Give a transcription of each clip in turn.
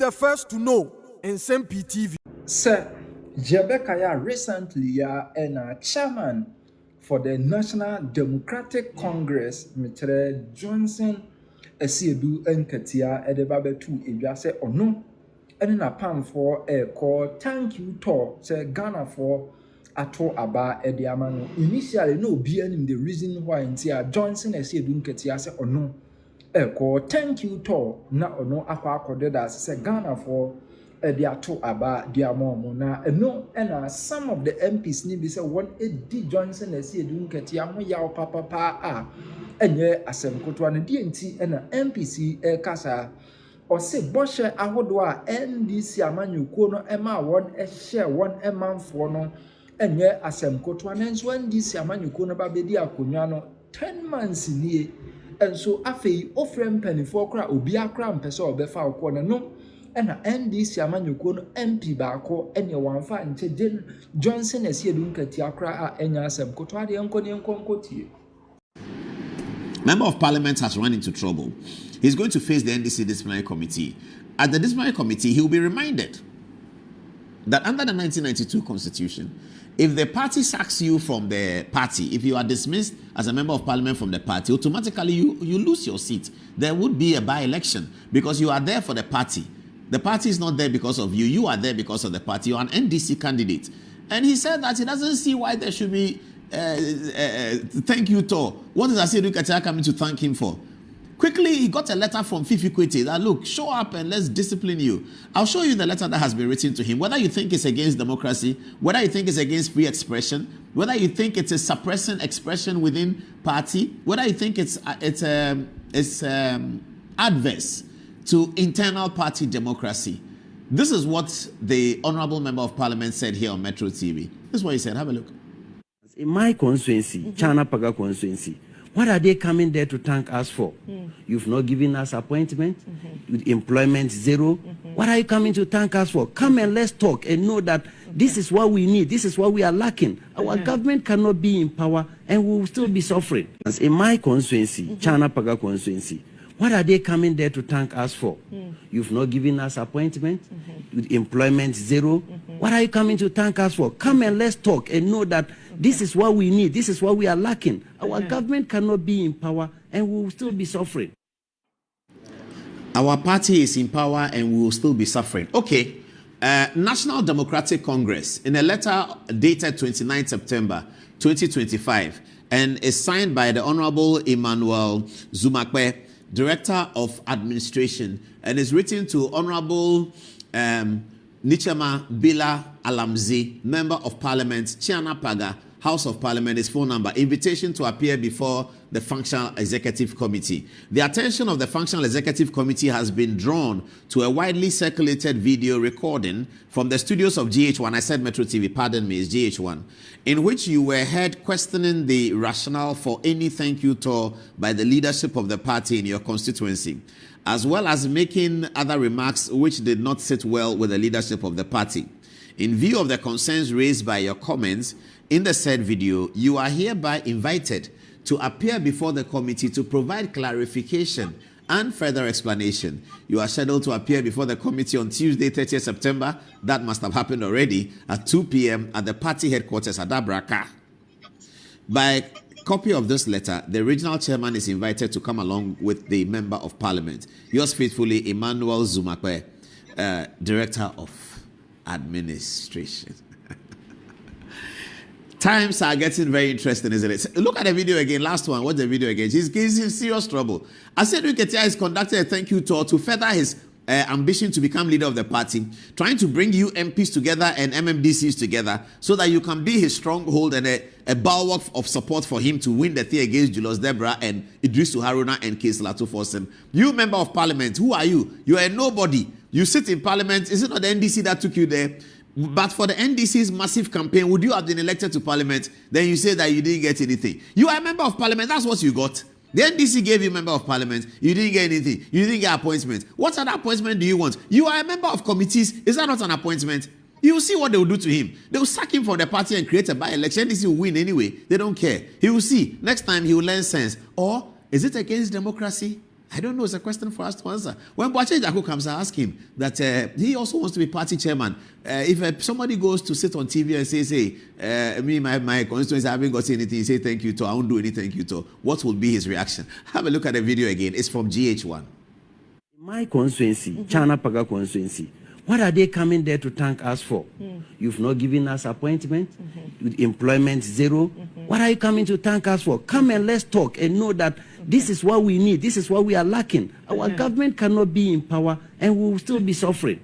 the first to know Nsem-Pii TV. Sir, George recently and chairman for the National Democratic Congress, Mr. Johnson Asiedu Nketiah Edebabetu Ebiase Ono and na pam for a call thank you to say Ghana for ato aba ediamano. Initially no be any the reason why Ntia Johnson Asiedu Nketiah say Ono a call thank you to na Ono akwa akodeda say Ghana for ediato aba diamomo na no and some of the MPs ni be say one Eddie Johnson Asiedu Nketiah mo yaw papa enye asem kotwa ne die nti na MPC kasa o se boshe ahodo a NDC amanyukuo no ema won share won emanfo no enye asem kotwa ne nso NDC amanyukuo no ba bedi akonwa no 10 months nie enso afei ofrem panifo kra obi akra mpese obefa akọ no na NDC amanyukuo no MP baako enye wanfa nche Johnson Asiedu Nketiah kra a enya asem kotwa de enkonkotie. Member of Parliament has run into trouble. He's going to face the NDC disciplinary committee. At the disciplinary committee, he'll be reminded that under the 1992 Constitution, if the party sacks you from the party, if you are dismissed as a member of Parliament from the party, automatically you lose your seat. There would be a by-election because you are there for the party. The party is not there because of you. You are there because of the party. You are an NDC candidate. And he said that he doesn't see why there should be thank you to. What is Asiedu Nketiah coming to thank him for? Quickly, he got a letter from Fifi Kwete that, look, show up and let's discipline you. I'll show you the letter that has been written to him. Whether you think it's against democracy, whether you think it's against free expression, whether you think it's a suppressing expression within party, whether you think it's adverse to internal party democracy. This is what the Honorable Member of Parliament said here on Metro TV. This is what he said. Have a look. In my constituency, Chana Paga constituency, what are they coming there to thank us for? You've not given us appointment, with employment zero. What are you coming to thank us for? Come and let's talk and know that this is what we need. This is what we are lacking. Our government cannot be in power and we will still be suffering. In my constituency, Chana Paga constituency, what are they coming there to thank us for? You've not given us appointment, with employment zero. What are you coming to thank us for? Come and let's talk and know that this is what we need. This is what we are lacking. Our government cannot be in power and we will still be suffering. Our party is in power and we will still be suffering. Okay. National Democratic Congress, in a letter dated 29 September 2025, and is signed by the Honorable Emmanuel Zumakwe, Director of Administration, and is written to Honorable Nichema Bila Alamzi, Member of Parliament, Chiana Paga, House of Parliament. His phone number, invitation to appear before the Functional Executive Committee. The attention of the Functional Executive Committee has been drawn to a widely circulated video recording from the studios of GH1, I said Metro TV, pardon me, it's GH1, in which you were heard questioning the rationale for any thank you tour by the leadership of the party in your constituency, as well as making other remarks which did not sit well with the leadership of the party. In view of the concerns raised by your comments in the said video, you are hereby invited to appear before the committee to provide clarification and further explanation. You are scheduled to appear before the committee on Tuesday, 30th September. That must have happened already at 2 p.m. at the party headquarters at Dabraka. By copy of this letter, the regional chairman is invited to come along with the member of parliament. Yours faithfully, Emmanuel Zumakwe, Director of Administration. Times are getting very interesting, isn't it? Look at the video again. Last one. Watch the video again. He's in serious trouble. Asiedu Nketiah has conducted a thank you tour to further his ambition to become leader of the party, trying to bring you MPs together and MMDCs together so that you can be his stronghold and a bulwark of support for him to win the thing against Julius Debra and Idrisu Haruna and Case Latu Forsen. You, member of parliament, who are you? You are a nobody. You sit in parliament. Is it not the NDC that took you there? But for the NDC's massive campaign, would you have been elected to parliament? Then you say that you didn't get anything. You are a member of parliament. That's what you got. The NDC gave you a member of parliament. You didn't get anything. You didn't get appointment. What other appointment do you want? You are a member of committees. Is that not an appointment? You will see what they will do to him. They will sack him from the party and create a by-election. NDC will win anyway. They don't care. He will see. Next time he will learn sense. Or is it against democracy? I don't know. It's a question for us to answer. When Boache Jaku comes, I ask him that he also wants to be party chairman. If somebody goes to sit on TV and says, hey, me, my constituency, I haven't got anything, he say thank you to, I won't do any thank you to, what will be his reaction? Have a look at the video again. It's from GH1. My constituency, Chana Paga constituency, what are they coming there to thank us for? You've not given us appointment, with employment zero. What are you coming to thank us for? Come and let's talk and know that this is what we need. This is what we are lacking. Our government cannot be in power and we will still be suffering.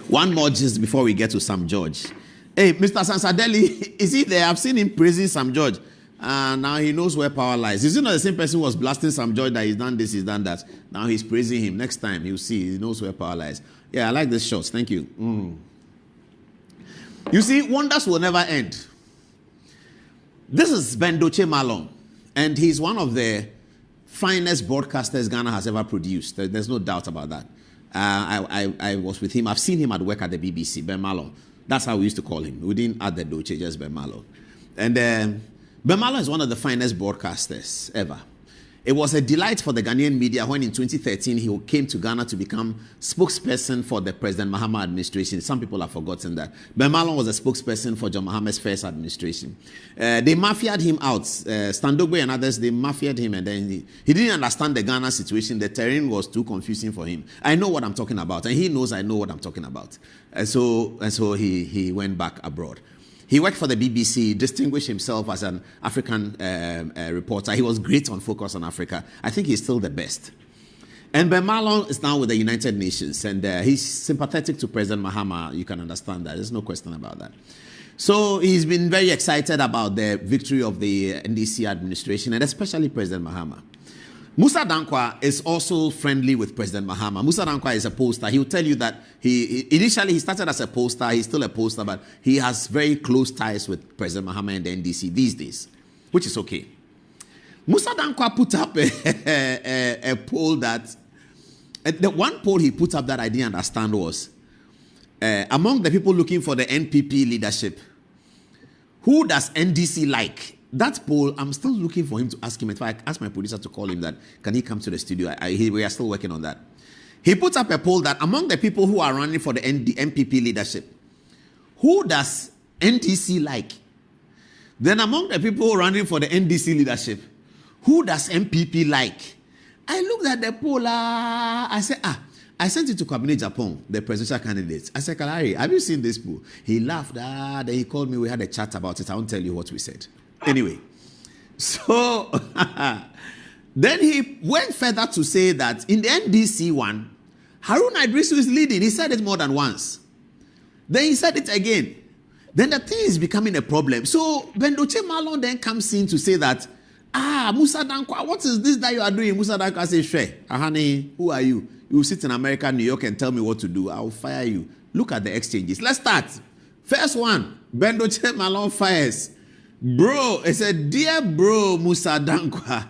One more just before we get to Sam George. Hey, Mr. Sansadeli, is he there? I've seen him praising Sam George. Now he knows where power lies. Is it not the same person who was blasting Sam George that he's done this, he's done that? Now he's praising him. Next time, you'll see. He knows where power lies. Yeah, I like this shots. Thank you. You see, wonders will never end. This is Bendoche Malong, and he's one of the finest broadcasters Ghana has ever produced. There's no doubt about that. I was with him. I've seen him at work at the BBC, Ben Malong. That's how we used to call him. We didn't add the Doche, just Ben Malong. And Ben Malong is one of the finest broadcasters ever. It was a delight for the Ghanaian media when in 2013 he came to Ghana to become spokesperson for the President Mahama administration. Some people have forgotten that. Ben Malong was a spokesperson for John Mahama's first administration. They mafiaed him out. Standogwe and others, they mafiaed him, and then he didn't understand the Ghana situation. The terrain was too confusing for him. I know what I'm talking about, and he knows I know what I'm talking about. And so he went back abroad. He worked for the BBC, distinguished himself as an African reporter. He was great on Focus on Africa. I think he's still the best. And Ben Malong is now with the United Nations, and he's sympathetic to President Mahama. You can understand that. There's no question about that. So he's been very excited about the victory of the NDC administration, and especially President Mahama. Musa Dankwa is also friendly with President Mahama. Musa Dankwa is a pollster. He will tell you that initially he started as a pollster. He's still a pollster, but he has very close ties with President Mahama and the NDC these days, which is okay. Musa Dankwa put up a poll that, the one poll he put up that I didn't understand was, among the people looking for the NPP leadership, who does NDC like? That poll, I'm still looking for him to ask him. In fact, I asked my producer to call him that, can he come to the studio? We are still working on that. He put up a poll that among the people who are running for the NPP leadership, who does NDC like? Then among the people running for the NDC leadership, who does MPP like? I looked at the poll, I said, I sent it to Cabinet Japan, the presidential candidates. I said, Kalari, have you seen this poll? He laughed, then he called me, we had a chat about it. I won't tell you what we said. Anyway, so then he went further to say that in the NDC one, Haruna Idrisu is leading. He said it more than once. Then he said it again. Then the thing is becoming a problem. So Bendoche Malong then comes in to say that, Musa Dankwa, what is this that you are doing? Musa Dankwa says, Shre, Ahani, who are you? You sit in America, New York, and tell me what to do. I'll fire you. Look at the exchanges. Let's start. First one, Bendoche Malong fires. Bro, I said, dear bro Musa Dankwa,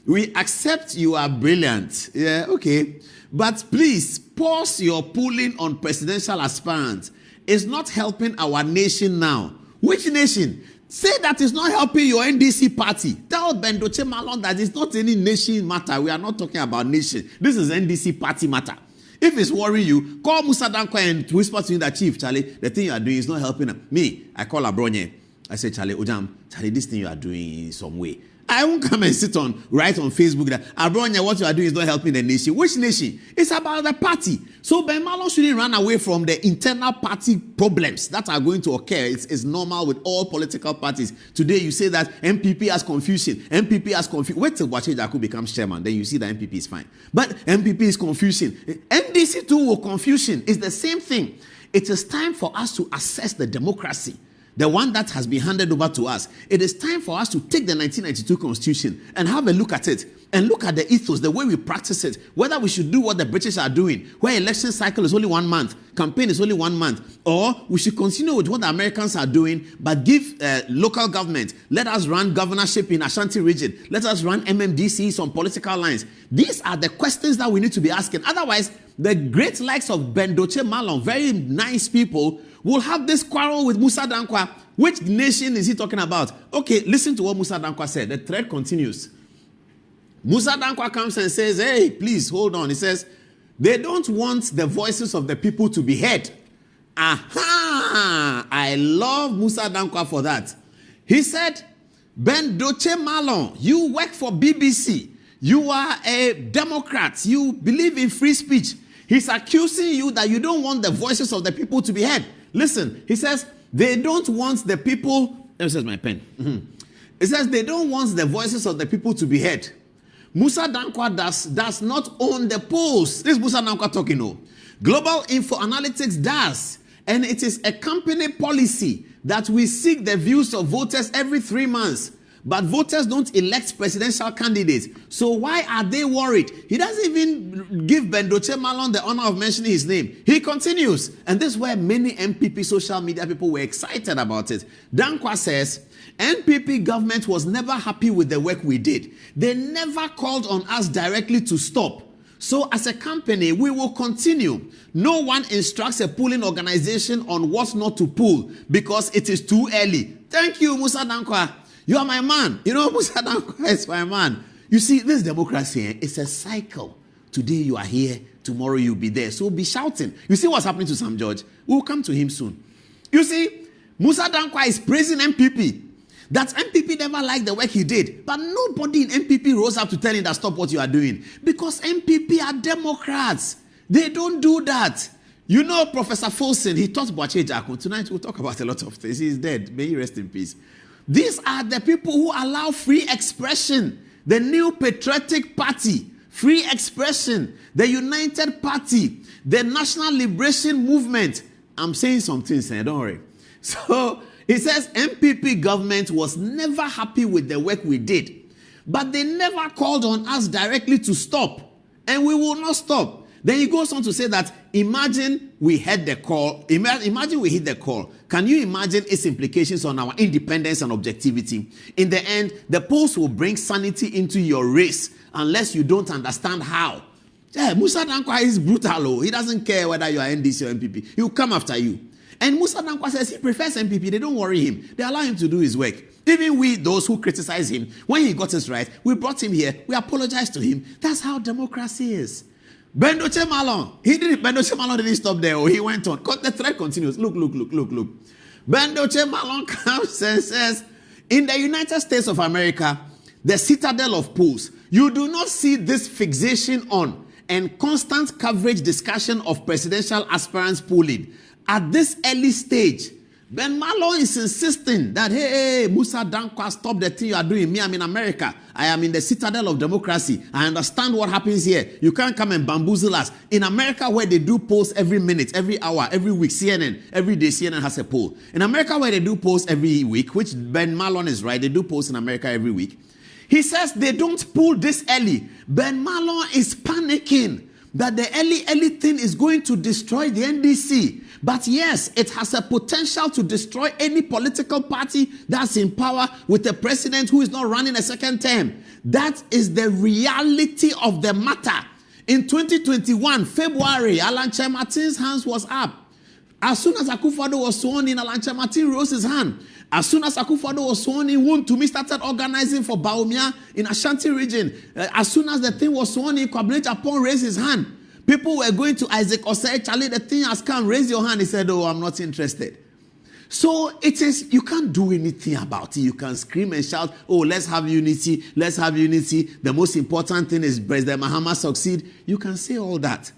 we accept you are brilliant. Yeah, okay. But please, pause your pulling on presidential aspirants. It's not helping our nation now. Which nation? Say that it's not helping your NDC party. Tell Bendoche Malong that it's not any nation matter. We are not talking about nation. This is NDC party matter. If it's worrying you, call Musa Dankwa and whisper to him that, Chief, Charlie, the thing you are doing is not helping him. Me, I call Abronye. I say, Charlie, Ojam, Charlie, this thing you are doing in some way. I won't come and write on Facebook that, Abronya, what you are doing is not helping the nation. Which nation? It's about the party. So Ben Malong shouldn't run away from the internal party problems that are going to occur. It's normal with all political parties. Today you say that MPP has confusion. MPP has confusion. Wait till Boache Jaku becomes chairman. Then you see that MPP is fine. But MPP is confusion. NDC too will confusion. It's the same thing. It is time for us to assess the democracy. The one that has been handed over to us. It is time for us to take the 1992 Constitution and have a look at it. And look at the ethos, the way we practice it. Whether we should do what the British are doing, where election cycle is only 1 month, campaign is only 1 month. Or we should continue with what the Americans are doing, but give local government. Let us run governorship in Ashanti region. Let us run MMDCs on political lines. These are the questions that we need to be asking. Otherwise, the great likes of Bendoche Malong, very nice people, will have this quarrel with Musa Dankwa. Which nation is he talking about? Okay, listen to what Musa Dankwa said. The thread continues. Musa Dankwa comes and says, hey, please, hold on. He says, they don't want the voices of the people to be heard. Aha! I love Musa Dankwa for that. He said, Ben Doche Malon, you work for BBC. You are a Democrat. You believe in free speech. He's accusing you that you don't want the voices of the people to be heard. Listen, he says, they don't want the people. This is my pen. It says, they don't want the voices of the people to be heard. Musa Dankwa does not own the polls. This is Musa Dankwa talking now. Global Info Analytics does. And it is a company policy that we seek the views of voters every 3 months. But voters don't elect presidential candidates. So why are they worried? He doesn't even give Ben Doche Malon the honor of mentioning his name. He continues. And this is where many MPP social media people were excited about it. Dankwa says, NPP government was never happy with the work we did. They never called on us directly to stop. So as a company, we will continue. No one instructs a polling organization on what not to pull because it is too early. Thank you, Musa Dankwa. You are my man. You know, Musa Dankwa is my man. You see, this democracy, it's a cycle. Today you are here, tomorrow you'll be there. So be shouting. You see what's happening to Sam George? We'll come to him soon. You see, Musa Dankwa is praising MPP. That MPP never liked the work he did. But nobody in MPP rose up to tell him that stop what you are doing. Because MPP are Democrats. They don't do that. You know, Professor Folson, he taught Boache Jaku. Tonight we'll talk about a lot of things. He's dead. May he rest in peace. These are the people who allow free expression. The New Patriotic Party, free expression. The United Party, the National Liberation Movement. I'm saying some things, don't worry. So, he says MPP government was never happy with the work we did. But they never called on us directly to stop. And we will not stop. Then he goes on to say that imagine we had the call. Imagine we hit the call. Can you imagine its implications on our independence and objectivity? In the end, the polls will bring sanity into your race unless you don't understand how. Yeah, Musa Dankwa is brutal. He doesn't care whether you are NDC or MPP. He will come after you. And Musa Dankwa says he prefers MPP. They don't worry him. They allow him to do his work. Even we, those who criticize him, when he got his right, we brought him here. We apologized to him. That's how democracy is. Ben Doche Malon, Ben Doche Malon didn't stop there. He went on. The thread continues. Look. Ben Doche Malon comes and says, in the United States of America, the citadel of polls, you do not see this fixation on and constant coverage discussion of presidential aspirants polling. At this early stage, Ben Malon is insisting that, hey, Musa Dankwa, stop the thing you are doing. Me, I'm in America. I am in the citadel of democracy. I understand what happens here. You can't come and bamboozle us. In America, where they do polls every minute, every hour, every week, CNN, every day CNN has a poll. In America, where they do polls every week, which Ben Malon is right, they do polls in America every week. He says they don't poll this early. Ben Malon is panicking that the early thing is going to destroy the NDC. But yes, it has a potential to destroy any political party that's in power with a president who is not running a second term. That is the reality of the matter. In 2021, February, Alan Kyerematen's hands was up. As soon as Akufo-Addo was sworn in, Alan Kyerematen rose his hand. As soon as Akufo-Addo was sworn in, Wontumi started organizing for Baumia in Ashanti region. As soon as the thing was sworn in, Kwabena Japon raised his hand. People were going to Isaac Osei, Charlie, the thing has come, raise your hand. He said, oh, I'm not interested. So it is, you can't do anything about it. You can scream and shout, oh, let's have unity, let's have unity. The most important thing is President Mahama succeed. You can say all that.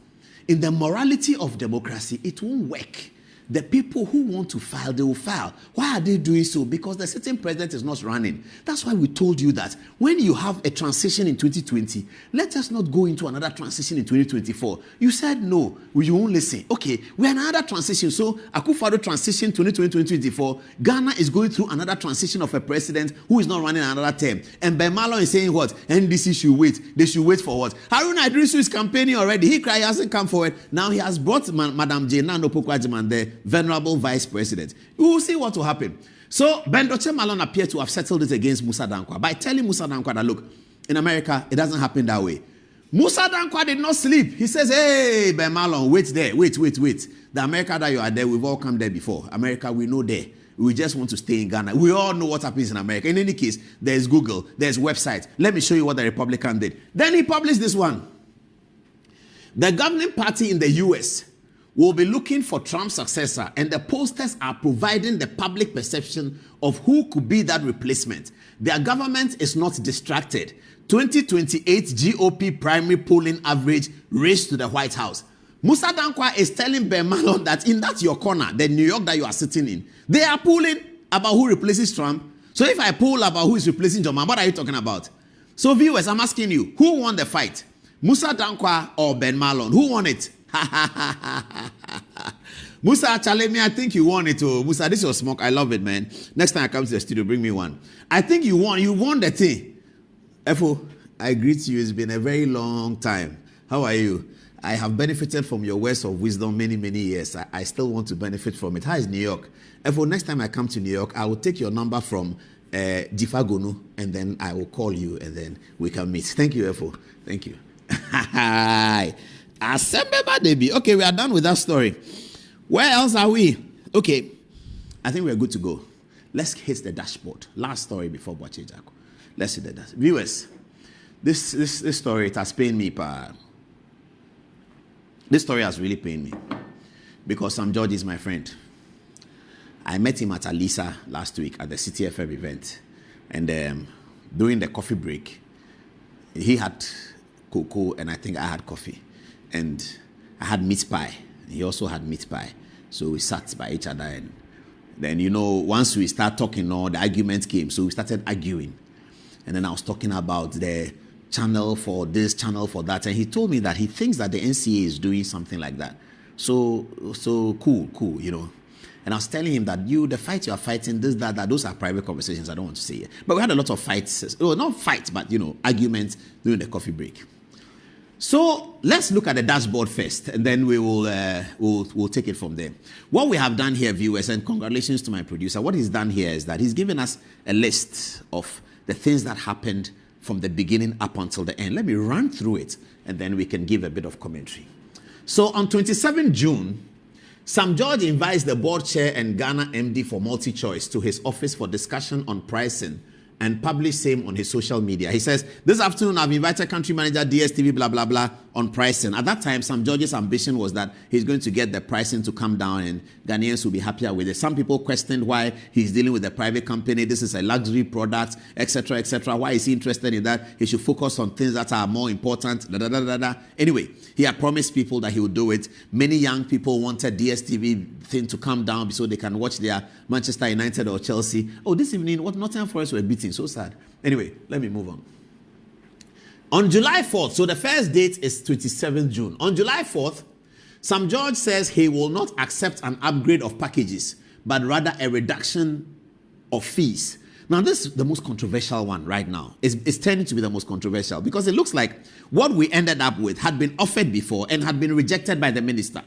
In the morality of democracy, it won't work. The people who want to file, they will file. Why are they doing so? Because the sitting president is not running. That's why we told you that when you have a transition in 2020, let us not go into another transition in 2024. You said no, you won't listen. Okay, we're in another transition. So Akufo-Addo transition 2020-2024, Ghana is going through another transition of a president who is not running another term. And Ben Malon is saying what? NDC should wait. They should wait for what? Haruna Idrisu is campaigning already. He hasn't come forward. Now he has brought Madam Jane Nando Pokwajiman there, venerable vice president. We will see what will happen. So Ben Doche Malon appeared to have settled it against Musa Dankwa by telling Musa Dankwa that, look, in America, it doesn't happen that way. Musa Dankwa did not sleep. He says, hey, Ben Malon, wait there, wait. The America that you are there, we've all come there before. America, we know there. We just want to stay in Ghana. We all know what happens in America. In any case, there's Google, there's websites. Let me show you what the Republican did. Then he published this one. The governing party in the US will be looking for Trump's successor, and the posters are providing the public perception of who could be that replacement. Their government is not distracted. 2028 GOP primary polling average race to the White House. Musa Dankwa is telling Ben Malone that in that your corner, the New York that you are sitting in, they are polling about who replaces Trump. So if I poll about who is replacing John, what are you talking about? So viewers, I'm asking you, who won the fight? Musa Dankwa or Ben Malone? Who won it? Musa Chalemi, I think you won it too. Musa, this is your smoke. I love it, man. Next time I come to the studio, bring me one. I think you won. You won the thing. Efo, I greet you. It's been a very long time. How are you? I have benefited from your words of wisdom many, many years. I still want to benefit from it. How is New York? Efo, next time I come to New York, I will take your number from Jifagonu, and then I will call you, and then we can meet. Thank you, Efo. Thank you. Hi. Okay, we are done with that story. Where else are we? Okay, I think we're good to go. Let's hit the dashboard. Last story before Boache Jako. Let's hit the dashboard. Viewers, this story, it has pained me. This story has really pained me because Sam George is my friend. I met him at Alisa last week at the City FM event, and during the coffee break, he had cocoa and I think I had coffee, and I had meat pie. He also had meat pie. So we sat by each other, and then, you know, once we start talking, the argument came. So we started arguing. And then I was talking about the channel for this, channel for that. And he told me that he thinks that the NCA is doing something like that. So cool, you know. And I was telling him that the fight you are fighting, this, that, those are private conversations. I don't want to say it. But we had a lot of fights. Well, not fights, but, arguments during the coffee break. So let's look at the dashboard first, and then we will we'll take it from there. What we have done here, viewers, and congratulations to my producer. What he's done here is that he's given us a list of the things that happened from the beginning up until the end. Let me run through it, and then we can give a bit of commentary. So on 27 June, Sam George invites the board chair and Ghana MD for MultiChoice to his office for discussion on pricing, and publish same on his social media. He says, this afternoon I've invited country manager DSTV blah blah blah on pricing. At that time, Sam George's ambition was that he's going to get the pricing to come down and Ghanaians will be happier with it. Some people questioned why he's dealing with a private company. This is a luxury product, etc., etc. Why is he interested in that? He should focus on things that are more important. Anyway, he had promised people that he would do it. Many young people wanted DSTV thing to come down so they can watch their Manchester United or Chelsea. Oh, this evening, what Nottingham Forest were beating. So sad. Anyway, let me move on. On July 4th, so the first date is 27th June. On July 4th, Sam George says he will not accept an upgrade of packages, but rather a reduction of fees. Now, this is the most controversial one right now. It's turning to be the most controversial because it looks like what we ended up with had been offered before and had been rejected by the minister.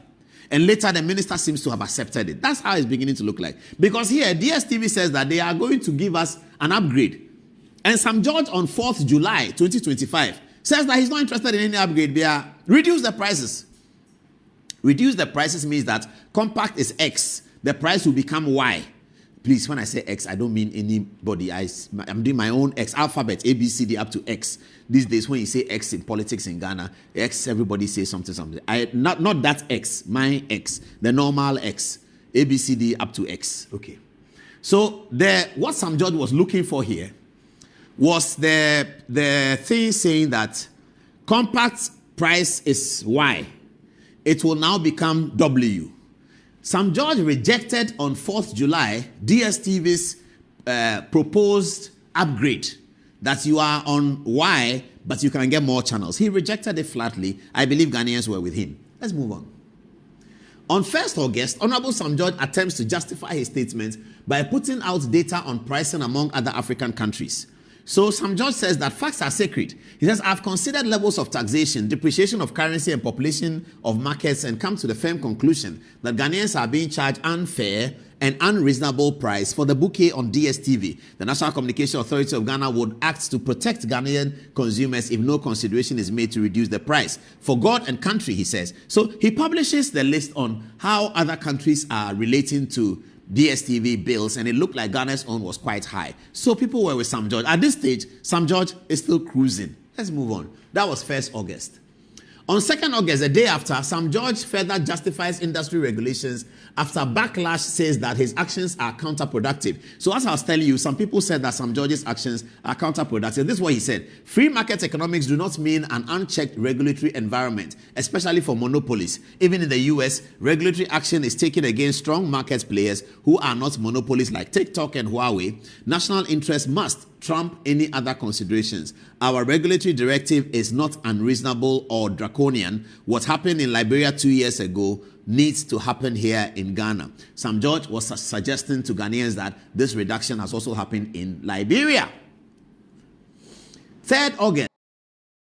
And later, the minister seems to have accepted it. That's how it's beginning to look like. Because here, DSTV says that they are going to give us an upgrade. And Sam George on 4th July 2025 says that he's not interested in any upgrade. They are reduce the prices. Reduce the prices means that compact is X. The price will become Y. Please, when I say X, I don't mean anybody. I'm doing my own X alphabet, A, B, C, D up to X. These days, when you say X in politics in Ghana, X, everybody says something. Not that X, my X, the normal X, A, B, C, D up to X. Okay. So what Sam George was looking for here was the thing saying that compact price is Y. It will now become W. Sam George rejected on 4th July DSTV's proposed upgrade that you are on Y, but you can get more channels. He rejected it flatly. I believe Ghanaians were with him. Let's move on. On 1st August, Honorable Sam George attempts to justify his statement by putting out data on pricing among other African countries. So Sam George says that facts are sacred. He says, I've considered levels of taxation, depreciation of currency and population of markets and come to the firm conclusion that Ghanaians are being charged unfair and unreasonable price for the bouquet on DSTV. The National Communication Authority of Ghana would act to protect Ghanaian consumers if no consideration is made to reduce the price. For God and country, he says. So he publishes the list on how other countries are relating to DSTV bills, and it looked like Ghana's own was quite high. So people were with Sam George. At this stage, Sam George is still cruising. Let's move on. That was 1st August. On 2nd August, the day after, Sam George further justifies industry regulations after backlash says that his actions are counterproductive. So as I was telling you, some people said that Sam George's actions are counterproductive. This is what he said. Free market economics do not mean an unchecked regulatory environment, especially for monopolies. Even in the US, regulatory action is taken against strong market players who are not monopolies like TikTok and Huawei. National interest must trump any other considerations. Our regulatory directive is not unreasonable or draconian. What happened in Liberia 2 years ago needs to happen here in Ghana. Sam George was suggesting to Ghanaians that this reduction has also happened in Liberia. 3rd August.